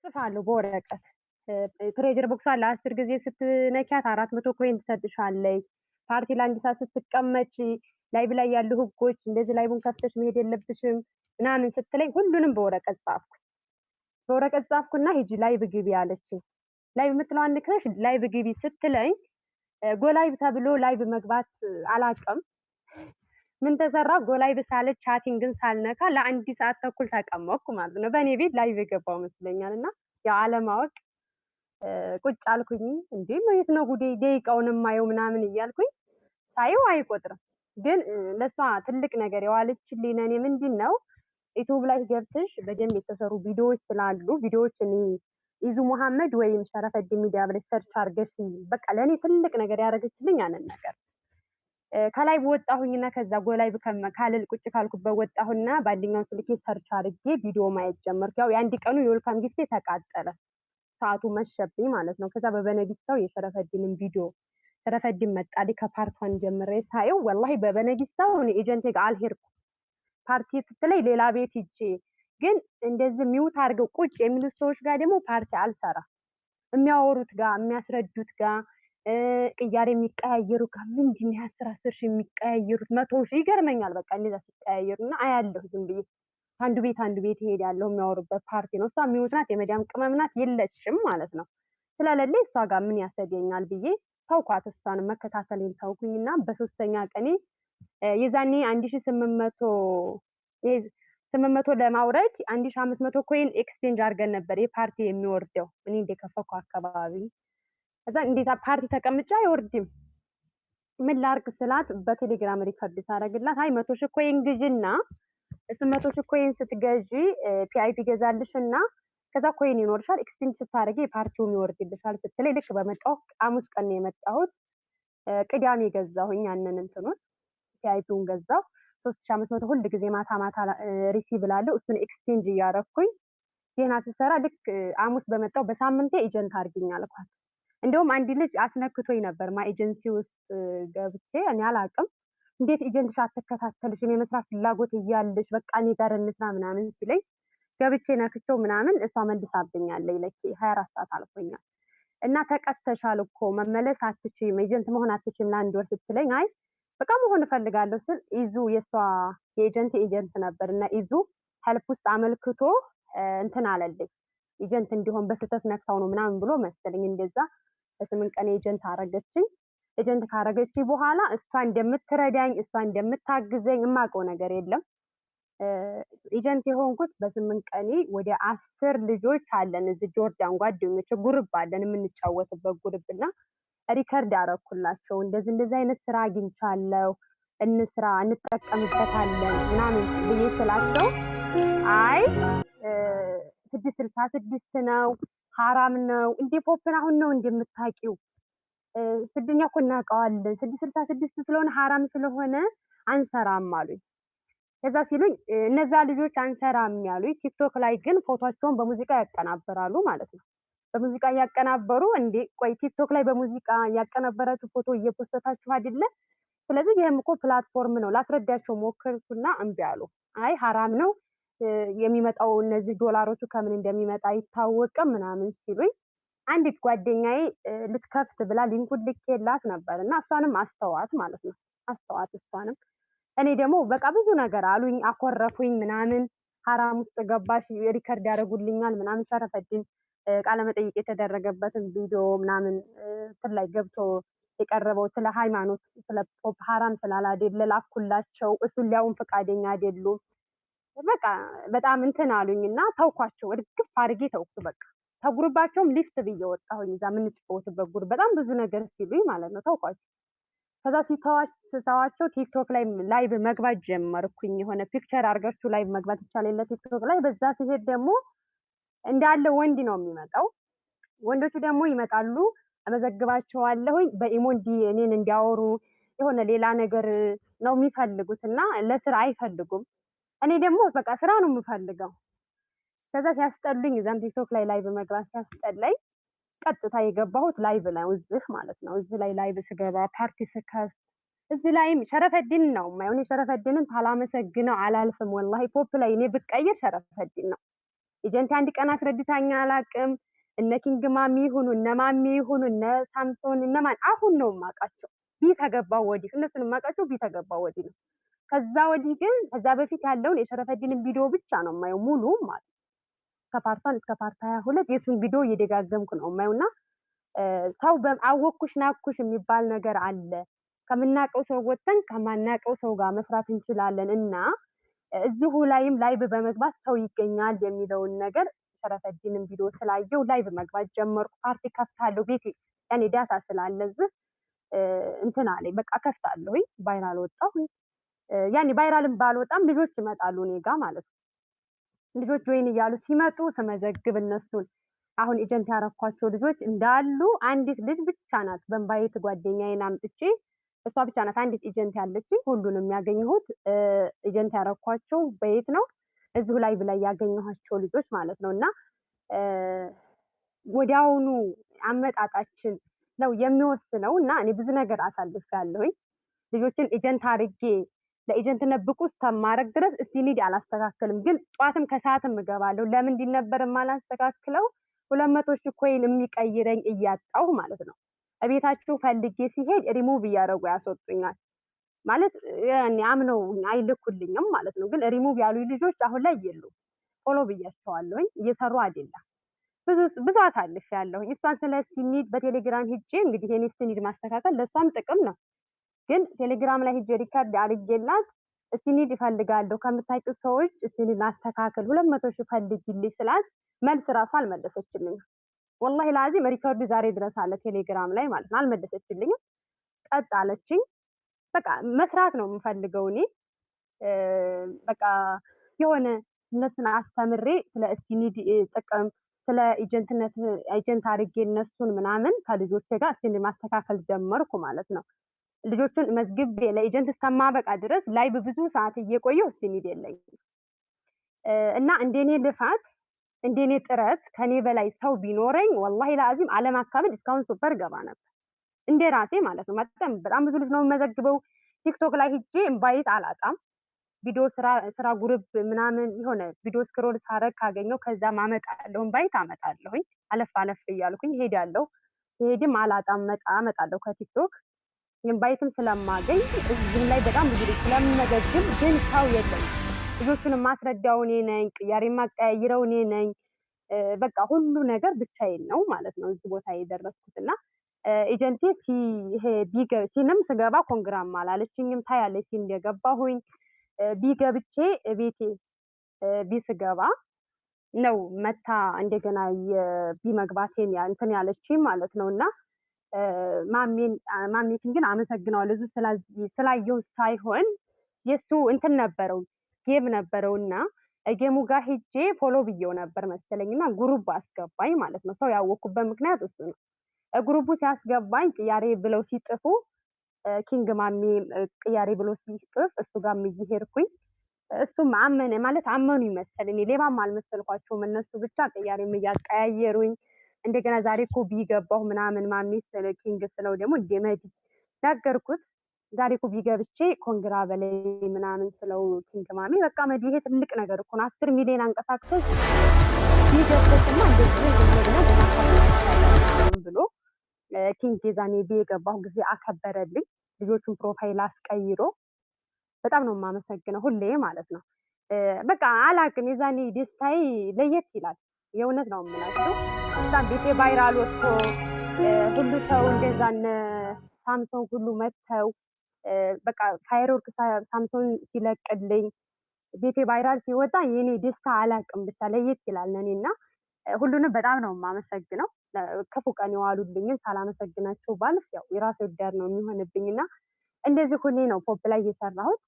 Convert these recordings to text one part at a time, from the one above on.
እጽፋለሁ በወረቀት ትሬጀር ቦክሷን ለ10 ጊዜ ስትነኪያት 400 ኮይን ትሰጥሻለች። ፓርቲ ለአንድ ሰዓት ስትቀመጪ ላይቭ ላይ ያሉ ህጎች እንደዚህ ላይቡን ከፍተሽ መሄድ የለብሽም ምናምን ስትለኝ ሁሉንም በወረቀት ጻፍኩ። በወረቀት ጻፍኩና ሂጂ ላይቭ ግቢ አለችኝ። ላይቭ የምትለዋን ነክተሽ ላይቭ ግቢ ስትለኝ ጎላይቭ ተብሎ ላይቭ መግባት አላውቅም። ምን ተሰራ ጎላይቭ ሳለች ቻቲንግን ሳልነካ ለአንድ ሰዓት ተኩል ተቀመጥኩ ማለት ነው። በእኔ ቤት ላይቭ የገባው መስለኛል እና ያው አለማወቅ ቁጭ አልኩኝ። እንዴ የት ነው ጉዴ ደቂቃውን የማየው ምናምን እያልኩኝ ሳየው አይቆጥርም። ግን ለሷ ትልቅ ነገር የዋለችልኝ ለእኔ ምንድን ነው ዩቲዩብ ላይ ገብተሽ በደንብ የተሰሩ ቪዲዮዎች ስላሉ ቪዲዮዎችን ኢዙ መሐመድ ወይም ሸረፈዲን ሚዲያ ብለሽ ሰርች አድርገሽ በቃ ለእኔ ትልቅ ነገር ያደረገችልኝ ያንን ነገር ከላይ ወጣሁኝና ከዛ ጎላይ ካልል ቁጭ ካልኩበት ወጣሁና በአንደኛው ስልኬ ሰርች አድርጌ ቪዲዮ ማየት ጀመርኩ። ያው የአንድ ቀኑ የዌልካም ጊፍቴ ተቃጠለ፣ ሰዓቱ መሸብኝ ማለት ነው። ከዛ በበነጊስታው የሸረፈዲንን ቪዲዮ ሸረፈዲን መጣልኝ ከፓርቷን ጀምሬ ሳየው ወላሂ በበነጊስታው እኔ ኤጀንቴ ጋር አልሄድኩም። ፓርቲ ስትለኝ ሌላ ቤት ሂጄ ግን እንደዚህ ሚውት አድርገው ቁጭ የሚሉት ሰዎች ጋር ደግሞ ፓርቲ አልሰራ የሚያወሩት ጋር የሚያስረዱት ጋር ቅያሬ የሚቀያየሩ ጋር ምንድን ነው 10 ሺህ የሚቀያየሩት 100 ሺህ ይገርመኛል። በቃ እንደዛ ሲቀያየሩና አያለሁ ዝም ብዬ አንዱ ቤት እሄዳለሁ የሚያወሩበት ፓርቲ ነው። እሷ ሚውት ናት፣ የመዳም ቅመም ናት፣ የለችም ማለት ነው። ስለሌለ እሷ ጋር ምን ያሰደኛል ብዬ ተውኳት። እሷን መከታተልን ተውኩኝና በሶስተኛ ቀኔ የዛኔ 1800 ለማውረድ 1500 ኮይን ኤክስቼንጅ አድርገን ነበር የፓርቲ የሚወርደው እኔ እንደከፈኩ አካባቢ። ከዛ እንዴት ፓርቲ ተቀምጫ አይወርድም ምን ላርግ ስላት በቴሌግራም ሪከርድ ታደርግላት አይ 100 ሺህ ኮይን ግዢና እሱ 100 ሺህ ኮይን ስትገዢ ፒአይፒ ገዛልሽና ከዛ ኮይን ይኖርሻል ኤክስቼንጅ ስታደርጊ የፓርቲው ይወርድልሻል ስትለኝ ልክ በመጣሁ ሐሙስ ቀን ነው የመጣሁት። ቅዳሜ ገዛሁኝ ያንን እንትኑን ፒአይፒውን ገዛሁ 3500 ሁሉ ጊዜ ማታ ሪሲቭ ላለው እሱን ኤክስቼንጅ እያረኩኝ ዜና ስሰራ ልክ ሐሙስ በመጣው በሳምንቴ ኤጀንት አድርጊኝ አልኳት። እንደውም አንድ ልጅ አስነክቶኝ ነበር ኤጀንሲ ውስጥ ገብቼ እኔ አላውቅም እንዴት ኤጀንትሽ አትከታተልሽ እኔ መስራት ፍላጎት እያለሽ በቃ እኔ ጋር እንስራ ምናምን ሲለኝ ገብቼ ነክቼው ምናምን እሷ መልሳብኛለች። ለኪ 24 ሰዓት አልፎኛል እና ተቀተሻል እኮ መመለስ አትችይም ኤጀንት መሆን አትችይም ለአንድ ወር ስትለኝ አይ በቃ መሆን እፈልጋለሁ ስል ኢዙ የሷ ኤጀንት ነበር እና ኢዙ ሄልፕ ውስጥ አመልክቶ እንትን አለልኝ ኤጀንት እንዲሆን በስተት ነክታው ነው ምናምን ብሎ መሰለኝ እንደዛ በ8 ቀን ኤጀንት አረገችኝ። ኤጀንት ካረገችኝ በኋላ እሷ እንደምትረዳኝ እሷ እንደምታግዘኝ የማውቀው ነገር የለም። ኤጀንት የሆንኩት በ8 ቀኔ ወደ 10 ልጆች አለን እዚህ ጆርዳን ጓደኞች ግሩፕ አለን የምንጫወትበት ግሩፕ እና ሪከርድ አረኩላቸው እንደዚህ አይነት ስራ አግኝቻለሁ እንስራ እንጠቀምበታለን ምናምን ብዬ ስላቸው አይ 666 ነው ሐራም ነው እንዴ ፖፕን አሁን ነው እንደምታውቂው ስድኛ እኮ እናውቀዋለን 666 ስለሆነ ሐራም ስለሆነ አንሰራም አሉኝ። ከዛ ሲሉኝ እነዛ ልጆች አንሰራም ያሉኝ ቲክቶክ ላይ ግን ፎቶቸውን በሙዚቃ ያቀናብራሉ ማለት ነው። በሙዚቃ እያቀናበሩ እንዴ ቆይ ቲክቶክ ላይ በሙዚቃ ያቀናበራችሁ ፎቶ እየፖስተታችሁ አይደለ? ስለዚህ ይሄም እኮ ፕላትፎርም ነው ላስረዳቸው ሞከርኩና እምቢ አሉ። አይ ሐራም ነው የሚመጣው እነዚህ ዶላሮቹ ከምን እንደሚመጣ አይታወቅም ምናምን ሲሉኝ አንዲት ጓደኛዬ ልትከፍት ብላ ሊንኩን ልኬላት ነበር እና እሷንም አስተዋት ማለት ነው። አስተዋት እሷንም እኔ ደግሞ በቃ ብዙ ነገር አሉኝ አኮረፉኝ ምናምን ሐራም ውስጥ ገባሽ ሪከርድ ያደርጉልኛል ምናምን ሸረፈዲን ቃለ መጠይቅ የተደረገበትን ቪዲዮ ምናምን ላይ ገብቶ የቀረበው ስለ ሃይማኖት ስለ ፖፕ ሐራም ስላላደለ ላኩላቸው እሱን ሊያውን ፈቃደኛ አይደሉም። በቃ በጣም እንትን አሉኝና ተውኳቸው እርግፍ አድርጌ ተውኩት። በቃ ተጉርባቸውም ሊፍት ብዬ ወጣሁኝ እዛ የምንጫወትበት ጉር በጣም ብዙ ነገር ሲሉኝ ማለት ነው ተውኳቸው። ከዛ ሲተዋቸው ቲክቶክ ላይ ላይቭ መግባት ጀመርኩኝ። የሆነ ፒክቸር አድርጋችሁ ላይቭ መግባት ይቻላል የለ ቲክቶክ ላይ በዛ ሲሄድ ደግሞ እንዳለ ወንድ ነው የሚመጣው። ወንዶቹ ደግሞ ይመጣሉ አመዘግባቸዋለሁኝ በኢሞንዲ እኔን እንዲያወሩ የሆነ ሌላ ነገር ነው የሚፈልጉትና ለስራ አይፈልጉም። እኔ ደግሞ በቃ ስራ ነው የምፈልገው። ከዛ ሲያስጠሉኝ እዛም ቲክቶክ ላይ ላይቭ መግባት ሲያስጠላኝ ቀጥታ የገባሁት ላይቭ ላይ እዚህ ማለት ነው። እዚህ ላይ ላይቭ ስገባ ፓርቲ ስከፍት እዚህ ላይም ሸረፈዲን ነው የማይሆን ሸረፈዲንን ታላመሰግነው አላልፍም። ወላሂ ፖፕ ላይ እኔ ብቀየር ሸረፈዲን ነው ኤጀንቴ አንድ ቀን አስረድታኝ አላቅም። እነ ኪንግ ማሚ ይሁኑ እነ ማሚ ይሁኑ እነ ሳምሶን እነማን አሁን ነው የማውቃቸው ከገባሁ ወዲህ እነሱን የማውቃቸው ከገባሁ ወዲህ ነው። ከዛ ወዲህ ግን ከዛ በፊት ያለውን የሸረፈዲንን ቪዲዮ ብቻ ነው የማየው ሙሉ ማለት ከፓርት 1 እስከ ፓርት 22 የሱን ቪዲዮ እየደጋገምኩ ነው የማየውና ሰው አወኩሽ ናኩሽ የሚባል ነገር አለ። ከምናውቀው ሰው ወጥተን ከማናውቀው ሰው ጋር መስራት እንችላለን እና እዚሁ ላይም ላይቭ በመግባት ሰው ይገኛል የሚለውን ነገር ሸረፈዲንን ቪዲዮ ስላየው ላይቭ መግባት ጀመርኩ። ፓርቲ ከፍታለሁ ቤቴ ያኔ ዳታ ስላለ እዚህ እንትን አለኝ በቃ ከፍታለሁኝ። ቫይራል ወጣሁ። ያኔ ቫይራልም ባልወጣም ልጆች ይመጣሉ እኔ ጋር ማለት ነው። ልጆች ጆይን እያሉ ሲመጡ ስመዘግብ እነሱን አሁን ኤጀንት ያረኳቸው ልጆች እንዳሉ አንዲት ልጅ ብቻ ናት በእንባይት ጓደኛዬን አምጥቼ እሷ ብቻ ናት አንዲት ኤጀንት ያለችኝ። ሁሉንም ያገኘሁት ኤጀንት ያረኳቸው በየት ነው እዚሁ ላይቭ ላይ ያገኘኋቸው ልጆች ማለት ነው። እና ወዲያውኑ አመጣጣችን ነው የሚወስነው እና እኔ ብዙ ነገር አሳልፌያለሁኝ። ልጆችን ኤጀንት አድርጌ ለኤጀንትነት ብቁ እስከማድረግ ድረስ እስቲ ኒድ አላስተካክልም፣ ግን ጠዋትም ከሰዓትም እገባለሁ። ለምንድን ነበር የማላስተካክለው? 200 ሺህ ኮይን የሚቀይረኝ እያጣሁ ማለት ነው። እቤታችሁ ፈልጌ ሲሄድ ሪሙቭ እያደረጉ ያስወጡኛል ማለት ያኔ አምነው አይልኩልኝም ማለት ነው። ግን ሪሙቭ ያሉ ልጆች አሁን ላይ የሉም። ፎሎ ብያቸዋለሁኝ፣ እየሰሩ አይደለም። ብዙ አሳልፌያለሁኝ። እሷን ስለ ስቲኒድ በቴሌግራም ሂጄ እንግዲህ የኔ ስቲኒድ ማስተካከል ለእሷም ጥቅም ነው። ግን ቴሌግራም ላይ ሂጄ ሪከርድ አድርጌላት ስቲኒድ እፈልጋለሁ ከምታውቂው ሰዎች ስቲኒድ ማስተካከል 200 ሺህ ፈልጊልኝ ስላት መልስ ራሱ አልመለሰችልኝም። ወላሂ ላዚም ሪከርዱ ዛሬ ድረስ አለ ቴሌግራም ላይ ማለት ነው። አልመለሰችልኝም። ቀጥ አለችኝ። በቃ መስራት ነው የምፈልገው እኔ በቃ የሆነ እነሱን አስተምሬ ስለ ስቲኒድ ጥቅም ስለ ኤጀንትነት ኤጀንት አድርጌ እነሱን ምናምን ከልጆቼ ጋር ስቲኒድ ማስተካከል ጀመርኩ ማለት ነው። ልጆችን መዝግቤ ለኤጀንት እስከማበቃ ድረስ ላይቭ ብዙ ሰዓት እየቆየሁ ስቲኒድ የለኝም እና እንደኔ ልፋት እንደኔ ጥረት ከኔ በላይ ሰው ቢኖረኝ ወላሂ ላዚም ዓለም አካባቢ እስካሁን ሱፐር ገባ ነበር እንደ ራሴ ማለት ነው። በጣም ብዙ ልጅ ነው የምመዘግበው። ቲክቶክ ላይ ሂጄ ኢንቫይት አላጣም። ቪዲዮ ስራ ግሩፕ ምናምን የሆነ ቪዲዮ ስክሮል ሳረግ ካገኘው ከዛ አመጣለሁ፣ ኢንቫይት አመጣለሁኝ። አለፍ እያልኩኝ ሄዳለሁ። ሄድም አላጣም አመጣለሁ ከቲክቶክ ኢንቫይትም ስለማገኝ እዚህም ላይ በጣም ብዙ ልጅ ስለምመዘግብ ግን ሰው የለም። ልጆቹን ማስረዳው እኔ ነኝ፣ ቅያሬ ማቀያይረው እኔ ነኝ። በቃ ሁሉ ነገር ብቻዬን ነው ማለት ነው እዚህ ቦታ የደረስኩት እና ኤጀንቴ ሲንም ስገባ ኮንግራም አላለችኝም። ታያለች ሲን እንደገባሁኝ ቢገብቼ ቤቴ ቢስገባ ነው መታ እንደገና ቢመግባቴን እንትን ያለችኝ ማለት ነው። እና ማሜትን ግን አመሰግነዋለሁ እዚህ ስላየው ሳይሆን የሱ እንትን ነበረው ጌም ነበረውና ጌሙ ጋር ሄጄ ፎሎ ብዬው ነበር መሰለኝና ግሩፕ አስገባኝ ማለት ነው። ሰው ያወኩበት ምክንያት እሱ ነው። ግሩፑ ሲያስገባኝ ቅያሬ ብለው ሲጥፉ ኪንግ ማሚ ቅያሬ ብሎ ሲጥፍ እሱ ጋር እየሄድኩኝ እሱም አመነ ማለት አመኑ ይመስል እኔ ሌባም አልመሰልኳቸውም። እነሱ ብቻ ቅያሬም እያቀያየሩኝ እንደገና ዛሬ እኮ ቢገባሁ ምናምን ማሚ ስለ ኪንግ ስለው ደግሞ እንደመዲ ነገርኩት። ዛሬ እኮ ቢገብቼ ኮንግራ በላይ ምናምን ስለው ኪንግ ማሚ በቃ መዲ ይሄ ትልቅ ነገር እኮ ነው 10 ሚሊዮን አንቀሳቅሰው ቢገብተሽማ እንደዚህ ብሎ ኪንግ የዛኔ የገባሁ ጊዜ አከበረልኝ። ልጆቹን ፕሮፋይል አስቀይሮ በጣም ነው የማመሰግነው ሁሌ ማለት ነው። በቃ አላቅም የዛኔ ደስታዬ ለየት ይላል። የእውነት ነው የምላችሁ። እዛም ቤቴ ቫይራል ወጥቶ ሁሉ ሰው እንደዛነ ሳምሶን ሁሉ መተው በቃ ፋይርወርክ ሳምሶን ሲለቅልኝ ቤቴ ቫይራል ሲወጣ የኔ ደስታ አላቅም ብቻ ለየት ይላል ለኔና ሁሉንም በጣም ነው የማመሰግነው። ክፉ ቀን የዋሉልኝን ሳላመሰግናቸው ባልፍ ያው የራሴ ወዳድ ነው የሚሆንብኝና እንደዚህ ሁሌ ነው ፖፕ ላይ እየሰራሁት።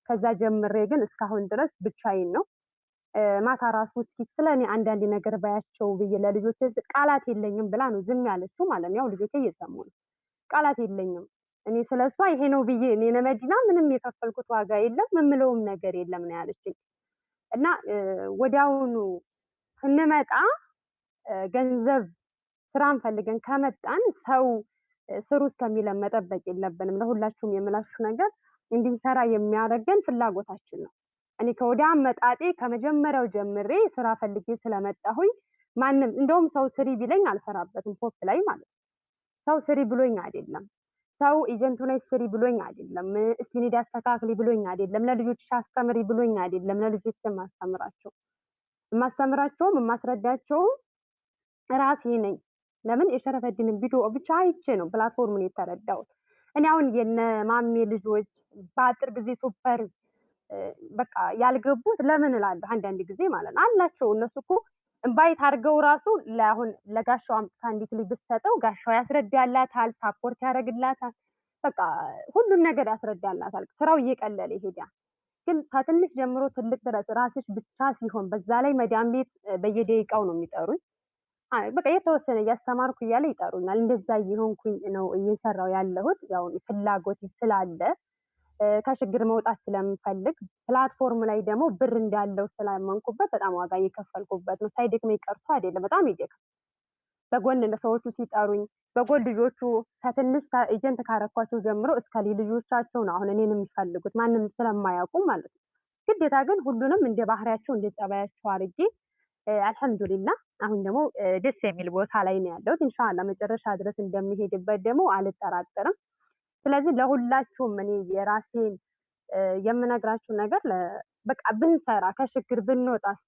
ከዛ ጀምሬ ግን እስካሁን ድረስ ብቻዬን ነው። ማታ ራሱ እስኪ ስለኔ አንዳንድ ነገር ባያቸው ብዬ ለልጆቼ ቃላት የለኝም ብላ ነው ዝም ያለችው ማለት ነው። ያው ልጆቼ እየሰሙ ነው። ቃላት የለኝም እኔ ስለሷ ይሄ ነው ብዬ እኔ ለመዲና ምንም የከፈልኩት ዋጋ የለም የምለውም ነገር የለም ነው ያለችኝ። እና ወዲያውኑ ስንመጣ ገንዘብ ስራን ፈልገን ከመጣን ሰው ስሩ እስከሚለን መጠበቅ የለብንም። ለሁላችሁም የምላችሁ ነገር እንድንሰራ የሚያደርገን ፍላጎታችን ነው እኔ ከወዲያ አመጣጤ ከመጀመሪያው ጀምሬ ስራ ፈልጌ ስለመጣሁኝ ማንም እንደውም ሰው ስሪ ቢለኝ አልሰራበትም ፖፕ ላይ ማለት ነው። ሰው ስሪ ብሎኝ አይደለም። ሰው ኤጀንት ሆነሽ ስሪ ብሎኝ አይደለም። እስቲ ንግድ አስተካክሊ ብሎኝ አይደለም። ለልጆችሽ አስተምሪ ብሎኝ አይደለም። ለልጆቼ የማስተምራቸውም የማስረዳቸውም ራሴ ነኝ። ለምን የሸረፈዲንን ቪዲዮ ብቻ አይቼ ነው ፕላትፎርሙን የተረዳሁት። እኔ አሁን የነ ማሜ ልጆች በአጭር ጊዜ ሱፐር በቃ ያልገቡት ለምን እላለሁ አንዳንድ ጊዜ ማለት ነው። አላቸው እነሱ እኮ ኢንቫይት አድርገው ራሱ ለአሁን ለጋሻው አምጥታ እንዲት ልጅ ብትሰጠው ጋሻው ያስረዳላታል፣ ሳፖርት ያደርግላታል። በቃ ሁሉን ነገር ያስረዳላታል። ስራው እየቀለለ ይሄዳል። ግን ከትንሽ ጀምሮ ትልቅ ድረስ ራስሽ ብቻ ሲሆን በዛ ላይ መዳም ቤት በየደቂቃው ነው የሚጠሩኝ። በቃ የተወሰነ እያስተማርኩ እያለ ይጠሩኛል። እንደዛ እየሆንኩኝ ነው እየሰራው ያለሁት። ያው ፍላጎት ስላለ ከችግር መውጣት ስለምፈልግ ፕላትፎርም ላይ ደግሞ ብር እንዳለው ስላመንኩበት በጣም ዋጋ እየከፈልኩበት ነው። ሳይደክመኝ ቀርቶ አይደለም፣ በጣም ይደክማል። በጎን ሰዎቹ ሲጠሩኝ በጎን ልጆቹ ከትንሽ ኤጀንት ካረኳቸው ጀምሮ እስከ ልጆቻቸው ነው አሁን እኔን የሚፈልጉት ማንም ስለማያውቁ ማለት ነው። ግዴታ ግን ሁሉንም እንደ ባህሪያቸው እንደ ጸባያቸው አድርጌ አልሐምዱሊላህ አሁን ደግሞ ደስ የሚል ቦታ ላይ ነው ያለሁት። ኢንሻአላህ መጨረሻ ድረስ እንደሚሄድበት ደግሞ አልጠራጠርም። ስለዚህ ለሁላችሁም እኔ የራሴን የምነግራችሁ ነገር በቃ ብንሰራ ከችግር ብንወጣስ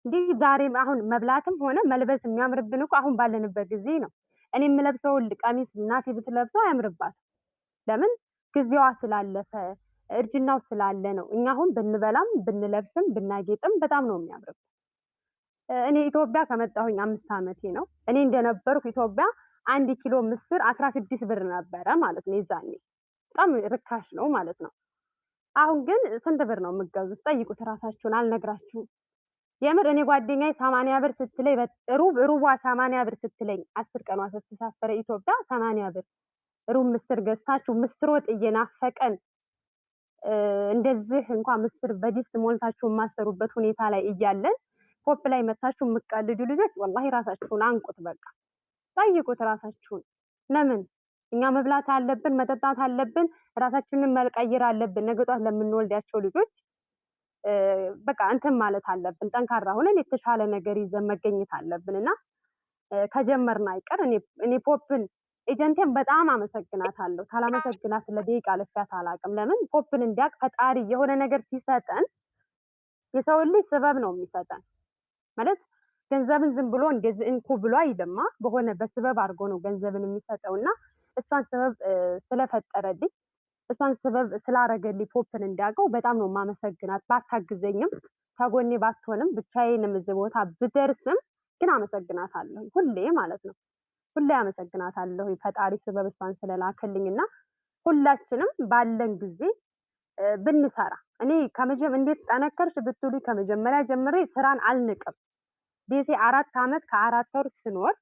እንዲህ ዛሬም አሁን መብላትም ሆነ መልበስ የሚያምርብን እኮ አሁን ባለንበት ጊዜ ነው። እኔ የምለብሰውን ቀሚስ እናቴ ብትለብሰው አያምርባትም። ለምን? ጊዜዋ ስላለፈ እርጅናው ስላለ ነው። እኛ አሁን ብንበላም ብንለብስም ብናጌጥም በጣም ነው የሚያምርብን። እኔ ኢትዮጵያ ከመጣሁኝ 5 ዓመቴ ነው። እኔ እንደነበርኩ ኢትዮጵያ 1 ኪሎ ምስር 16 ብር ነበረ ማለት ነው የዛኔ። በጣም ርካሽ ነው ማለት ነው። አሁን ግን ስንት ብር ነው የምትገዙት? ጠይቁት ራሳችሁን፣ አልነግራችሁም። የምር እኔ ጓደኛዬ 80 ብር ስትለኝ ሩቧ 80 ብር ስትለኝ 10 ቀኗ ስትሳፈረ ኢትዮጵያ 80 ብር ሩብ ምስር ገዝታችሁ ምስር ወጥ እየናፈቀን እንደዚህ እንኳን ምስር በዲስት ሞልታችሁ የማሰሩበት ሁኔታ ላይ እያለን ፖፕ ላይ መታችሁ የምትቀልዱ ልጆች ወላሂ ራሳችሁን አንቁት። በቃ ጠይቁት ራሳችሁን። ለምን እኛ መብላት አለብን፣ መጠጣት አለብን፣ ራሳችንን መቀየር አለብን። ነገ ጧት ለምንወልዳቸው ልጆች በቃ እንትን ማለት አለብን። ጠንካራ ሆነን የተሻለ ነገር ይዘን መገኘት አለብን እና ከጀመርን አይቀር እኔ ፖፕን ኤጀንቴን በጣም አመሰግናታለሁ። ካላመሰግናት ለደቂቃ አልፌያት አላውቅም። ለምን ፖፕን እንዲያውቅ ፈጣሪ የሆነ ነገር ሲሰጠን የሰውን ልጅ ስበብ ነው የሚሰጠን ማለት ገንዘብን ዝም ብሎ እንደዚህ እንኩ ብሎ አይደማ በሆነ በስበብ አድርጎ ነው ገንዘብን የሚሰጠውና እሷን ስበብ ስለፈጠረልኝ እሷን ስበብ ስላረገልኝ ፖፕን እንዲያውቀው በጣም ነው የማመሰግናት። ባታግዘኝም ከጎኔ ባትሆንም ብቻዬንም እዚህ ቦታ ብደርስም ግን አመሰግናታለሁ ሁሌ ማለት ነው። ሁሌ አመሰግናታለሁ ፈጣሪ ስበብ እሷን ስለላከልኝና ሁላችንም ባለን ጊዜ ብንሰራ እኔ እንዴት ጠነከርሽ ብትሉኝ ከመጀመሪያ ጀምሬ ስራን አልንቅም። ደሴ 4 ዓመት ከ4 ወር ስኖር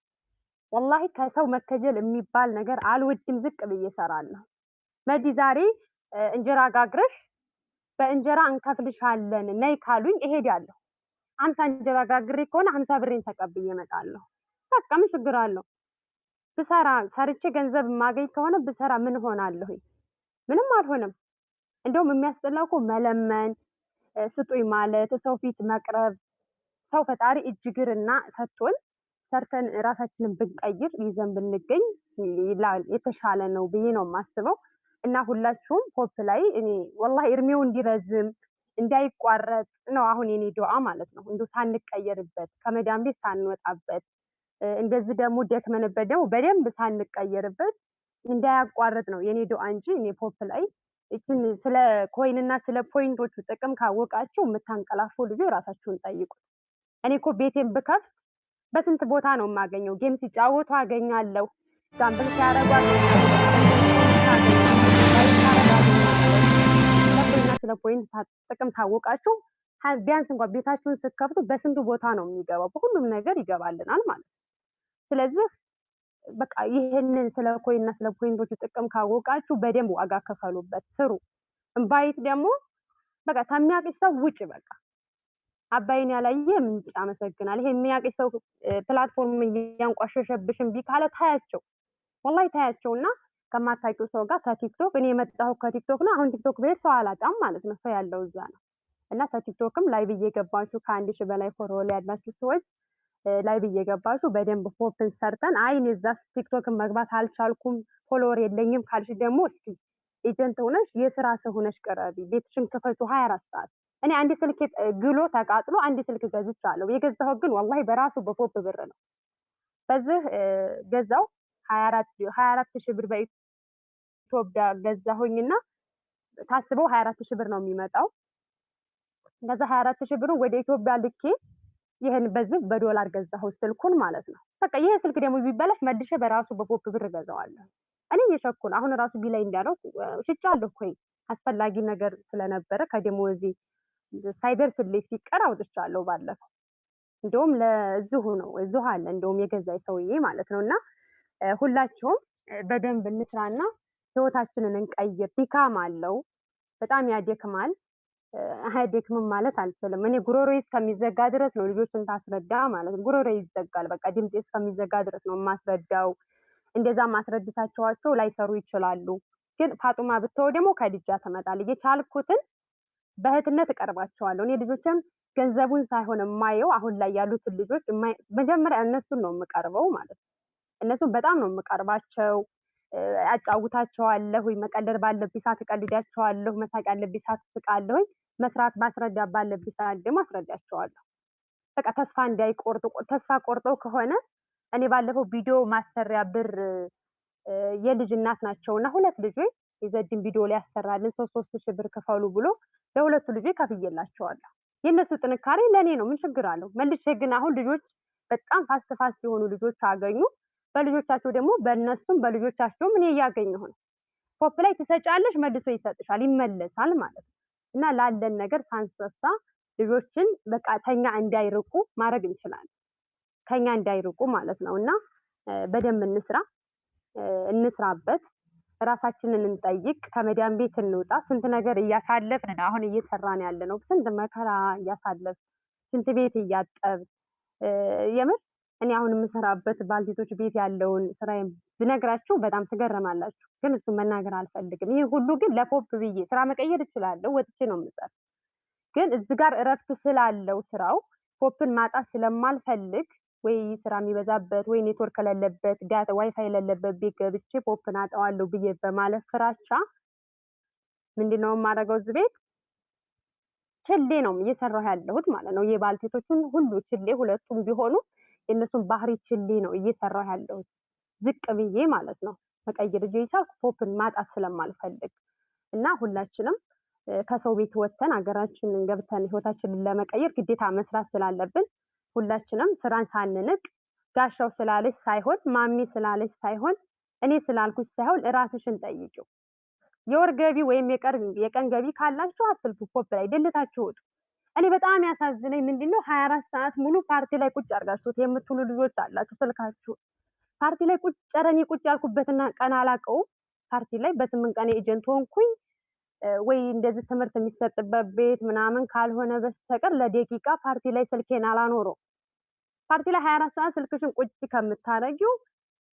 ወላሂ ከሰው መከጀል የሚባል ነገር አልወድም። ዝቅ ብዬ እሰራለሁ። መዲ ዛሬ እንጀራ ጋግረሽ በእንጀራ እንከፍልሻለን ነይ ካሉኝ እሄዳለሁ። 50 እንጀራ ጋግሬ ከሆነ 50 ብሬን ተቀብዬ እመጣለሁ። በቃ ምን ችግር አለው? ብሰራ ሰርቼ ገንዘብ ማገኝ ከሆነ ብሰራ ምን ሆናለሁ? ምንም አልሆንም። እንደውም የሚያስጠላው እኮ መለመን፣ ስጡኝ ማለት፣ ሰው ፊት መቅረብ። ሰው ፈጣሪ እጅግርና ሰጥቶን ሰርተን ራሳችንን ብንቀይር ይዘን ብንገኝ የተሻለ ነው ብዬ ነው የማስበው። እና ሁላችሁም ፖፕ ላይ እኔ ወላሂ እድሜው እንዲረዝም እንዳይቋረጥ ነው አሁን የኔ ዱዓ ማለት ነው። እንደው ሳንቀየርበት ከመዳም ቤት ሳንወጣበት እንደዚህ ደግሞ ደክመንበት ደግሞ በደንብ ሳንቀየርበት እንዳያቋርጥ ነው የኔ ዱዓ እንጂ እኔ ፖፕ ላይ እቺን ስለ ኮይን እና ስለ ፖይንቶቹ ጥቅም ካወቃችሁ የምታንቀላፉ ልጆች ራሳችሁን ጠይቁት። እኔ እኮ ቤቴን ብከፍት በስንት ቦታ ነው የማገኘው? ጌም ሲጫወቱ አገኛለሁ፣ ጋምብል ሲያደርጉ አገኛለሁ። ስለ ፖይንት ጥቅም ታወቃችሁ ቢያንስ እንኳን ቤታችሁን ስትከፍቱ በስንቱ ቦታ ነው የሚገባው? በሁሉም ነገር ይገባልናል ማለት ነው። ስለዚህ በቃ ይሄንን ስለ ኮይንና ስለ ፖይንቶቹ ጥቅም ካወቃችሁ በደንብ ዋጋ ከፈሉበት፣ ስሩ። ኢንቫይት ደግሞ በቃ ከሚያውቅሽ ሰው ውጭ በቃ አባይን ያላየ ምንጭ ያመሰግናል። ይሄ የሚያውቅሽ ሰው ፕላትፎርም እያንቋሸሸብሽም ቢካለ ታያቸው፣ ወላሂ ታያቸውና ከማታውቂው ሰው ጋር ከቲክቶክ እኔ የመጣሁት ከቲክቶክ ነው። አሁን ቲክቶክ ቤት ሰው አላጣም ማለት ነው። ሰው ያለው እዛ ነው። እና ከቲክቶክም ላይቭ እየገባችሁ ከ1 ሺህ በላይ ፎሎወር ያላችሁ ሰዎች ላይቭ እየገባችሁ በደንብ ፖፕን ሰርተን አይ እኔ እዛ ቲክቶክን መግባት አልቻልኩም ፎሎወር የለኝም ካልሽ ደግሞ እስኪ ኤጀንት ሆነሽ የስራ ሰው ሆነሽ ቅረቢ፣ ቤትሽን ክፈቱ 24 ሰዓት። እኔ አንድ ስልክ ግሎ ተቃጥሎ አንድ ስልክ ገዝቻለሁ። የገዛሁት ግን ወላሂ በራሱ በፖፕ ብር ነው። በዚህ ገዛው 24 ሺህ ብር በኢትዮጵያ ገዛሁኝና ታስበው 24 ሺህ ብር ነው የሚመጣው። ከዛ 24 ሺህ ብሩ ወደ ኢትዮጵያ ልኬ ይሄን በዚህ በዶላር ገዛሁት ስልኩን ማለት ነው። በቃ ይሄ ስልክ ደግሞ ቢበላሽ መልሼ በራሱ በፖፕ ብር ገዛዋለሁ። እኔ እየሸኩን አሁን ራሱ ቢላይ እንዳለው ሽጫለሁ እኮ አስፈላጊ ነገር ስለነበረ ከደሞዜ ሳይደርስልኝ ሲቀር አውጥቻለሁ ባለፈው። እንደውም ለዚሁ ነው እዚሁ አለ እንደውም የገዛኝ ሰውዬ ማለት ነው። እና ሁላችሁም በደንብ እንስራና ህይወታችንን እንቀይር። ድካም አለው፣ በጣም ያደክማል። አያደክምም ማለት አልችልም። እኔ ጉሮሮዬ እስከሚዘጋ ድረስ ነው ልጆችን ታስረዳ ማለት ነው። ጉሮሮዬ ይዘጋል፣ በቃ ድምጤ እስከሚዘጋ ድረስ ነው የማስረዳው። እንደዛ ማስረድታቸዋቸው ላይሰሩ ይችላሉ። ግን ፋጡማ ብትተው ደግሞ ከድጃ ትመጣለች። የቻልኩትን በእህትነት እቀርባቸዋለሁ። እኔ ልጆችም ገንዘቡን ሳይሆን የማየው አሁን ላይ ያሉትን ልጆች መጀመሪያ እነሱን ነው የምቀርበው ማለት ነው። እነሱን በጣም ነው የምቀርባቸው። አጫውታቸዋለሁ። መቀለድ ባለብኝ ሰዓት እቀልዳቸዋለሁ። መሳቅ ያለብኝ ሰዓት እስቃለሁ። መስራት ማስረዳት ባለብኝ ሰዓት ደግሞ አስረዳቸዋለሁ። በቃ ተስፋ እንዳይቆርጡ። ተስፋ ቆርጠው ከሆነ እኔ ባለፈው ቪዲዮ ማሰሪያ ብር የልጅ እናት ናቸውና ሁለት ልጆች የዘድን ቪዲዮ ላይ ያሰራልን 3 ሺህ ብር ክፈሉ ብሎ ለሁለቱ ልጆች ከፍዬላቸዋለሁ። የእነሱ ጥንካሬ ለእኔ ነው። ምን ችግር አለው? መልሼ ግን አሁን ልጆች በጣም ፋስት የሆኑ ልጆች አገኙ። በልጆቻቸው ደግሞ በእነሱም በልጆቻቸውም እኔ እያገኘሁ ነው። ፖፕ ላይ ትሰጫለሽ፣ መልሶ ይሰጥሻል፣ ይመለሳል ማለት ነው። እና ላለን ነገር ሳንሰሳ ልጆችን በቃ ተኛ እንዳይርቁ ማድረግ እንችላለን። ከኛ እንዳይርቁ ማለት ነው። እና በደንብ እንስራበት፣ ራሳችንን እንጠይቅ፣ ከመዳን ቤት እንውጣ። ስንት ነገር እያሳለፍን ነው አሁን እየሰራን ያለ ነው። ስንት መከራ እያሳለፍ ሽንት ቤት እያጠብ የምር እኔ አሁን የምሰራበት ባልቴቶች ቤት ያለውን ስራዬን ብነግራችሁ በጣም ትገረማላችሁ። ግን እሱ መናገር አልፈልግም። ይህ ሁሉ ግን ለፖፕ ብዬ ስራ መቀየር እችላለሁ፣ ወጥቼ ነው የምሰራው። ግን እዚህ ጋር እረፍት ስላለው ስራው ፖፕን ማጣት ስለማልፈልግ ወይ ስራ የሚበዛበት ወይ ኔትወርክ የሌለበት ዳታ ዋይፋይ የሌለበት ቤት ገብቼ ፖፕን አጣዋለሁ ብዬ በማለት ፍራቻ ምንድነው የማደርገው? እዚህ ቤት ችሌ ነው እየሰራሁ ያለሁት ማለት ነው። የባልቴቶቹን ሁሉ ችሌ፣ ሁለቱም ቢሆኑ የእነሱን ባህሪ ችሌ ነው እየሰራሁ ያለሁት ዝቅ ብዬ ማለት ነው። መቀየር እየቻልኩ ፖፕን ማጣት ስለማልፈልግ እና ሁላችንም ከሰው ቤት ወጥተን ሀገራችንን ገብተን ህይወታችንን ለመቀየር ግዴታ መስራት ስላለብን ሁላችንም ስራን ሳንንቅ ጋሻው ስላለች ሳይሆን ማሚ ስላለች ሳይሆን እኔ ስላልኩሽ ሳይሆን ራስሽን ጠይቂው። የወር ገቢ ወይም የቀን ገቢ ካላችሁ አትልፉ፣ ፖፕ ላይ ደልታችሁ ውጡ። እኔ በጣም ያሳዝነኝ ምንድነው 24 ሰዓት ሙሉ ፓርቲ ላይ ቁጭ አድርጋችሁት የምትውሉ ልጆች አላችሁ። ስልካችሁ ፓርቲ ላይ ቁጭ ጨረኔ ቁጭ ያልኩበትና ቀን አላውቀውም። ፓርቲ ላይ በ8 ቀን ኤጀንት ሆንኩኝ ወይ እንደዚህ ትምህርት የሚሰጥበት ቤት ምናምን ካልሆነ በስተቀር ለደቂቃ ፓርቲ ላይ ስልኬን አላኖረው። ፓርቲ ላይ 24 ሰዓት ስልክሽን ቁጭ ከምታረጊው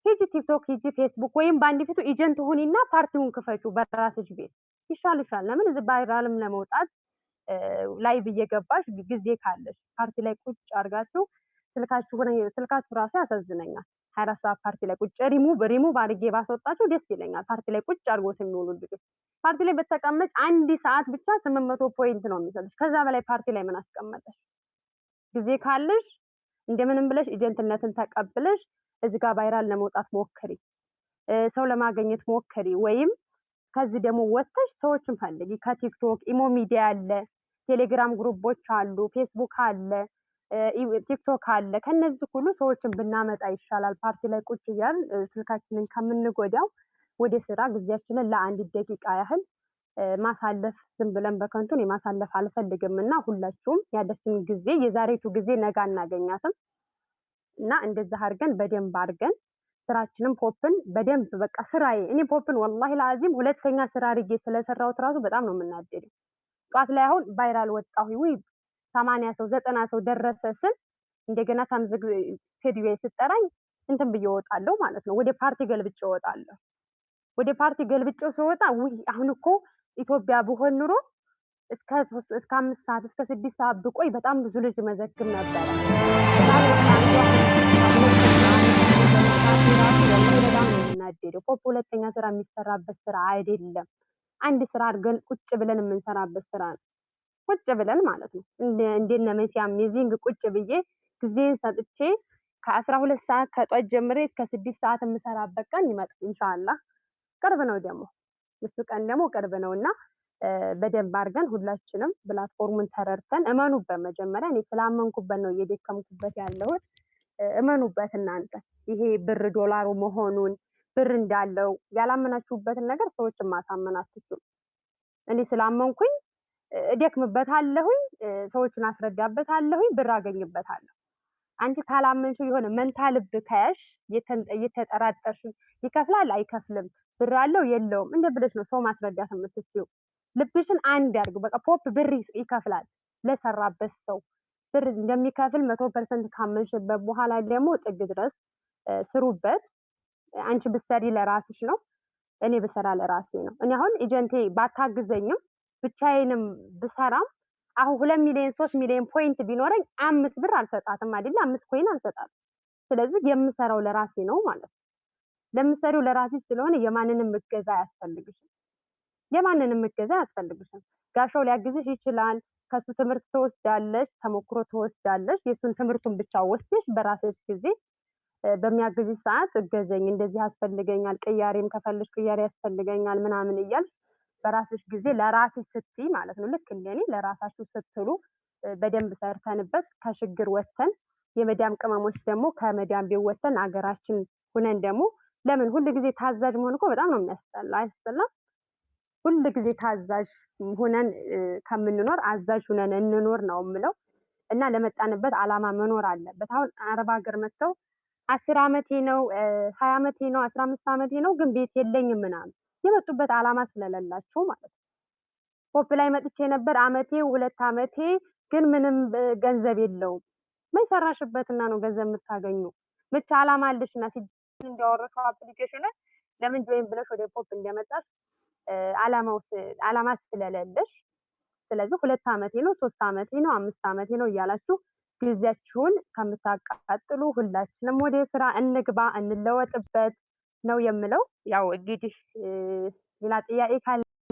ሂጂ ቲክቶክ፣ ሂጂ ፌስቡክ፣ ወይም በአንድ ፊቱ ኤጀንት ሁኒና ፓርቲውን ክፈቹ በራስሽ ቤት ይሻልሻል። ለምን እዚህ ቫይራልም ለመውጣት ላይቭ እየገባሽ ጊዜ ካለሽ ፓርቲ ላይ ቁጭ አድርጋችሁ ስልካችሁ ራሱ ያሳዝነኛል። 24 ሰዓት ፓርቲ ላይ ቁጭ ሪሙቭ አድርጌ ባስወጣችሁ ደስ ይለኛል። ፓርቲ ላይ ቁጭ አድርጎት የሚውሉ ልጆች ፓርቲ ላይ በተቀመጭ 1 ሰዓት ብቻ 800 ፖይንት ነው የሚሰጥሽ። ከዛ በላይ ፓርቲ ላይ ምን አስቀመጠሽ? ጊዜ ካለሽ እንደምንም ብለሽ ኤጀንትነትን ተቀብለሽ እዚህ ጋር ቫይራል ለመውጣት ሞክሪ፣ ሰው ለማግኘት ሞክሪ። ወይም ከዚህ ደግሞ ወጥተሽ ሰዎችን ፈልጊ። ከቲክቶክ ኢሞ ሚዲያ አለ፣ ቴሌግራም ግሩፖች አሉ፣ ፌስቡክ አለ፣ ቲክቶክ አለ። ከነዚህ ሁሉ ሰዎችን ብናመጣ ይሻላል። ፓርቲ ላይ ቁጭ እያልን ስልካችንን ከምንጎዳው ወደ ስራ ጊዜያችንን ለአንድ ደቂቃ ያህል ማሳለፍ ዝም ብለን በከንቱን የማሳለፍ አልፈልግም እና ሁላችሁም ያለችን ጊዜ የዛሬቱ ጊዜ ነገ አናገኛትም እና እንደዛ አድርገን በደንብ አድርገን ስራችንን ፖፕን በደንብ በቃ ስራዬ እኔ ፖፕን ወላሂ ለአዚም ሁለተኛ ስራ አድርጌ ስለሰራሁት ራሱ በጣም ነው የምናደደው። ጧት ላይ አሁን ቫይራል ወጣሁ ወይ 80 ሰው 90 ሰው ደረሰ ስል እንደገና ታምዝግ ሴዲዮ ስጠራኝ እንትን ብዬ እወጣለሁ ማለት ነው። ወደ ፓርቲ ገልብጬ እወጣለሁ። ወደ ፓርቲ ገልብጬው ስወጣ ውይ አሁን እኮ ኢትዮጵያ ብሆን ኑሮ እስከ 5 ሰዓት እስከ 6 ሰዓት ብቆይ በጣም ብዙ ልጅ እመዘግብ ነበረ እና በጣም ወላሂ በጣም ነው የምናደደው። ፖፕ ሁለተኛ ስራ የሚሰራበት ስራ አይደለም። አንድ ስራ አድርገን ቁጭ ብለን የምንሰራበት ስራ ነው። ቁጭ ብለን ማለት ነው። እንደነ መሲ አሜዚንግ ቁጭ ብዬ ጊዜን ሰጥቼ ከ12 ሰዓት ከጧት ጀምሬ እስከ 6 ሰዓት የምሰራበት ቀን ይመጣል ኢንሻአላህ። ቅርብ ነው ደግሞ እሱ ቀን ደግሞ ቅርብ ነውና በደንብ አድርገን ሁላችንም ፕላትፎርሙን ተረድተን እመኑበት። መጀመሪያ እኔ ስላመንኩበት ነው እየደከምኩበት ያለሁት። እመኑበት እናንተ ይሄ ብር ዶላሩ መሆኑን ብር እንዳለው ያላመናችሁበትን ነገር ሰዎችን ማሳመን አትችሉም። እኔ ስላመንኩኝ እደክምበታለሁኝ፣ ሰዎችን አስረዳበታለሁኝ፣ ብር አገኝበታለሁ። አንቺ ካላመንሽው የሆነ መንታ ልብ ከያሽ እየተጠራጠርሽ ይከፍላል አይከፍልም፣ ብር አለው የለውም እንደ ብለሽ ነው ሰው ማስረዳት የምትችይው። ልብሽን አንድ ያድርግ። በቃ ፖፕ ብር ይከፍላል ለሰራበት ሰው ብር እንደሚከፍል 100% ካመንሽበት በኋላ ደግሞ ጥግ ድረስ ስሩበት። አንቺ ብትሰሪ ለራስሽ ነው፣ እኔ ብሰራ ለራሴ ነው። እኔ አሁን ኤጀንቴ ባታግዘኝም ብቻዬንም ብሰራም አሁን 2 ሚሊዮን 3 ሚሊዮን ፖይንት ቢኖረኝ 5 ብር አልሰጣትም አይደለ? 5 ኮይን አልሰጣትም። ስለዚህ የምሰራው ለራሴ ነው ማለት ነው። ለምሰሪው ለራስሽ ስለሆነ የማንንም እገዛ አያስፈልግሽም። የማንንም እገዛ አያስፈልግሽም። ጋሻው ሊያግዝሽ ይችላል። ከሱ ትምህርት ትወስዳለሽ፣ ተሞክሮ ትወስዳለሽ። የሱን ትምህርቱን ብቻ ወስደሽ በራስሽ ጊዜ በሚያግዝሽ ሰዓት እገዘኝ፣ እንደዚህ ያስፈልገኛል፣ ቅያሬም ከፈልሽ ቅያሬ ያስፈልገኛል ምናምን እያልሽ በራስሽ ጊዜ ለራስሽ ስትይ ማለት ነው። ልክ እንደኔ ለራሳችሁ ስትሉ በደንብ ሰርተንበት ከችግር ወጥተን የመዳም ቅመሞች ደግሞ ከመዳም ቤት ወጥተን አገራችን ሁነን ደግሞ ለምን ሁል ጊዜ ታዛዥ መሆን እኮ በጣም ነው የሚያስጠላ። አያስጠላም? ሁል ጊዜ ታዛዥ ሁነን ከምንኖር አዛዥ ሁነን እንኖር ነው የምለው። እና ለመጣንበት አላማ መኖር አለበት። አሁን አረብ ሀገር መጥተው 10 ዓመቴ ነው 20 ዓመቴ ነው 15 ዓመቴ ነው ግን ቤት የለኝም ምናምን የመጡበት አላማ ስለሌላቸው ማለት ነው። ፖፕ ላይ መጥቼ ነበር አመቴ 2 ዓመቴ ግን ምንም ገንዘብ የለውም። ምን ሰራሽበትና ነው ገንዘብ የምታገኙ? ብቻ አላማ አለሽና እንዲያወረሽው አፕሊኬሽን ለምን ጆይን ብለሽ ወደ ፖፕ እንደመጣሽ አላማ ስለሌለሽ፣ ስለዚህ 2 ዓመቴ ነው 3 ዓመቴ ነው 5 ዓመቴ ነው እያላችሁ ጊዜያችሁን ከምታቃጥሉ ሁላችንም ወደ ስራ እንግባ እንለወጥበት ነው የምለው። ያው እንግዲህ ሌላ ጥያቄ ካለ